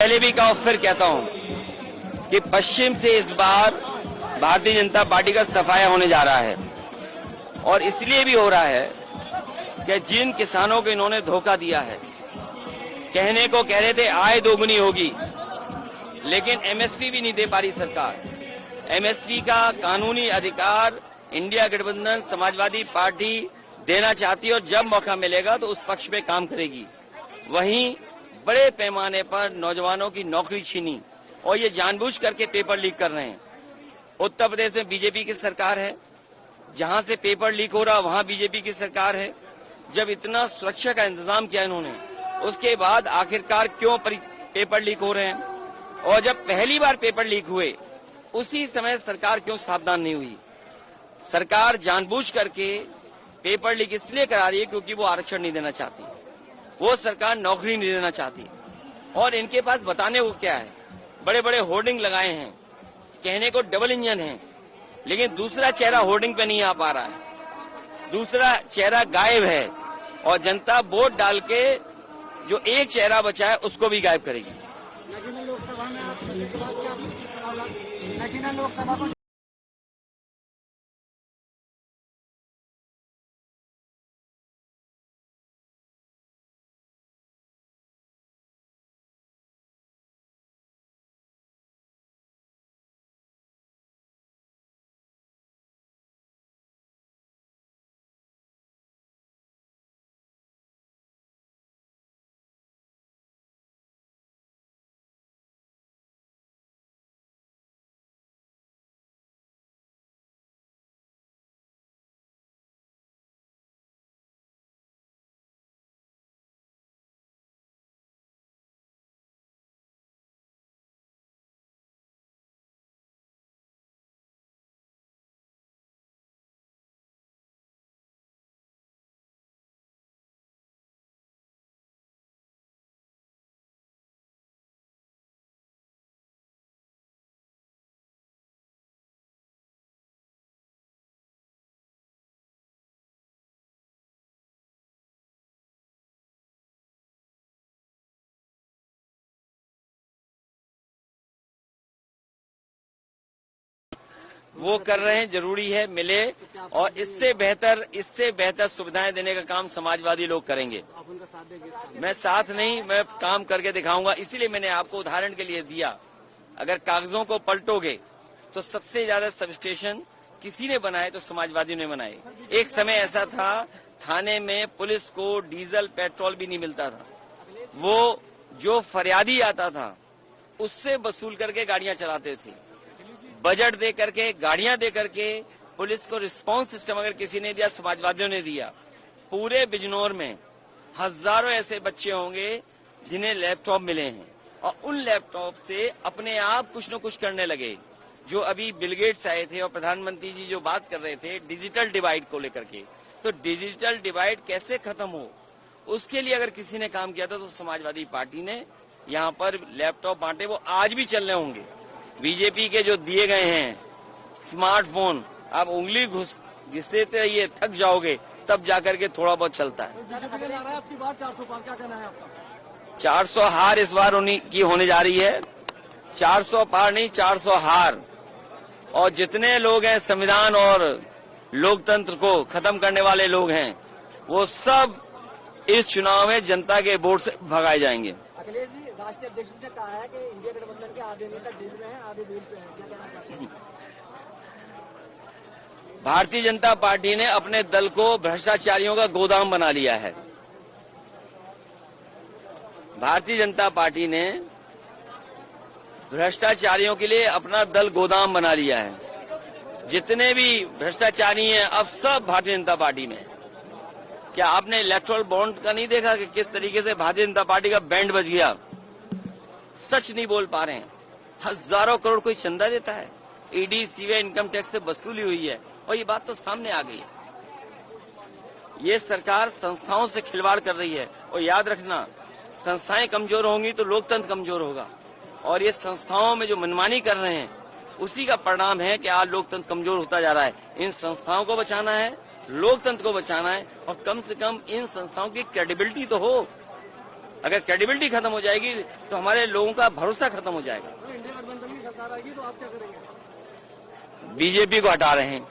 पहले भी कहा फिर कहता हूं कि पश्चिम से इस बार भारतीय जनता पार्टी का सफाया होने जा रहा है, और इसलिए भी हो रहा है कि जिन किसानों को इन्होंने धोखा दिया है, कहने को कह रहे थे आय दोगुनी होगी, लेकिन एमएसपी भी नहीं दे पा रही सरकार। एमएसपी का कानूनी अधिकार इंडिया गठबंधन समाजवादी पार्टी देना चाहती है, और जब मौका मिलेगा तो उस पक्ष में काम करेगी। वहीं बड़े पैमाने पर नौजवानों की नौकरी छीनी, और ये जानबूझ करके पेपर लीक कर रहे हैं। उत्तर प्रदेश में बीजेपी की सरकार है, जहां से पेपर लीक हो रहा वहां बीजेपी की सरकार है। जब इतना सुरक्षा का इंतजाम किया इन्होंने, उसके बाद आखिरकार क्यों पेपर लीक हो रहे हैं? और जब पहली बार पेपर लीक हुए उसी समय सरकार क्यों सावधान नहीं हुई? सरकार जानबूझ करके पेपर लीक इसलिए करा रही है क्योंकि वो आरक्षण नहीं देना चाहती, वो सरकार नौकरी नहीं देना चाहती। और इनके पास बताने को क्या है? बड़े बड़े होर्डिंग लगाए हैं, कहने को डबल इंजन है, लेकिन दूसरा चेहरा होर्डिंग पे नहीं आ पा रहा है, दूसरा चेहरा गायब है, और जनता वोट डाल के जो एक चेहरा बचा है उसको भी गायब करेगी। लोकसभा में आप लोकसभा को वो कर रहे हैं, जरूरी है मिले, और इससे बेहतर सुविधाएं देने का काम समाजवादी लोग करेंगे। मैं साथ नहीं, मैं काम करके दिखाऊंगा। इसीलिए मैंने आपको उदाहरण के लिए दिया। अगर कागजों को पलटोगे तो सबसे ज्यादा सब स्टेशन किसी ने बनाए तो समाजवादियों ने बनाए। एक समय ऐसा था थाने में पुलिस को डीजल पेट्रोल भी नहीं मिलता था, वो जो फरियादी आता था उससे वसूल करके गाड़ियां चलाते थे। बजट दे करके, गाड़ियां दे करके पुलिस को रिस्पांस सिस्टम अगर किसी ने दिया, समाजवादियों ने दिया। पूरे बिजनौर में हजारों ऐसे बच्चे होंगे जिन्हें लैपटॉप मिले हैं, और उन लैपटॉप से अपने आप कुछ न कुछ करने लगे। जो अभी बिल गेट्स आए थे और प्रधानमंत्री जी जो बात कर रहे थे डिजिटल डिवाइड को लेकर के, तो डिजिटल डिवाइड कैसे खत्म हो, उसके लिए अगर किसी ने काम किया था तो समाजवादी पार्टी ने यहाँ पर लैपटॉप बांटे। वो आज भी चल रहे होंगे। बीजेपी के जो दिए गए हैं स्मार्टफोन, आप उंगली घिसते रहिए, थक जाओगे, तब जाकर के थोड़ा बहुत चलता है। 400 हार इस बार उन्हीं की होने जा रही है। 400 पार नहीं, 400 हार। और जितने लोग हैं संविधान और लोकतंत्र को खत्म करने वाले लोग हैं, वो सब इस चुनाव में जनता के वोट से भगाए जाएंगे। अखिलेश जी, राष्ट्रीय अध्यक्ष ने कहा है कि इंडिया गठबंधन के आधे नेता जेल में हैं, आधे बेल पे हैं, क्या कहना चाहते हैं? भारतीय जनता पार्टी ने अपने दल को भ्रष्टाचारियों का गोदाम बना लिया है। भारतीय जनता पार्टी ने भ्रष्टाचारियों के लिए अपना दल गोदाम बना लिया है। जितने भी भ्रष्टाचारी हैं अब सब भारतीय जनता पार्टी में। क्या आपने इलेक्टोरल बॉन्ड का नहीं देखा कि किस तरीके से भारतीय जनता पार्टी का बैंड बज गया? सच नहीं बोल पा रहे हैं। हजारों करोड़ कोई चंदा देता है, ईडी सीबीआई इनकम टैक्स से वसूली हुई है, और ये बात तो सामने आ गई है। ये सरकार संस्थाओं से खिलवाड़ कर रही है, और याद रखना संस्थाएं कमजोर होंगी तो लोकतंत्र कमजोर होगा। और ये संस्थाओं में जो मनमानी कर रहे हैं उसी का परिणाम है कि आज लोकतंत्र कमजोर होता जा रहा है। इन संस्थाओं को बचाना है, लोकतंत्र को बचाना है, और कम से कम इन संस्थाओं की क्रेडिबिलिटी तो हो। अगर क्रेडिबिलिटी खत्म हो जाएगी तो हमारे लोगों का भरोसा खत्म हो जाएगा। इंडिया गठबंधन की सरकार आएगी तो आप क्या करेंगे? बीजेपी को हटा रहे हैं।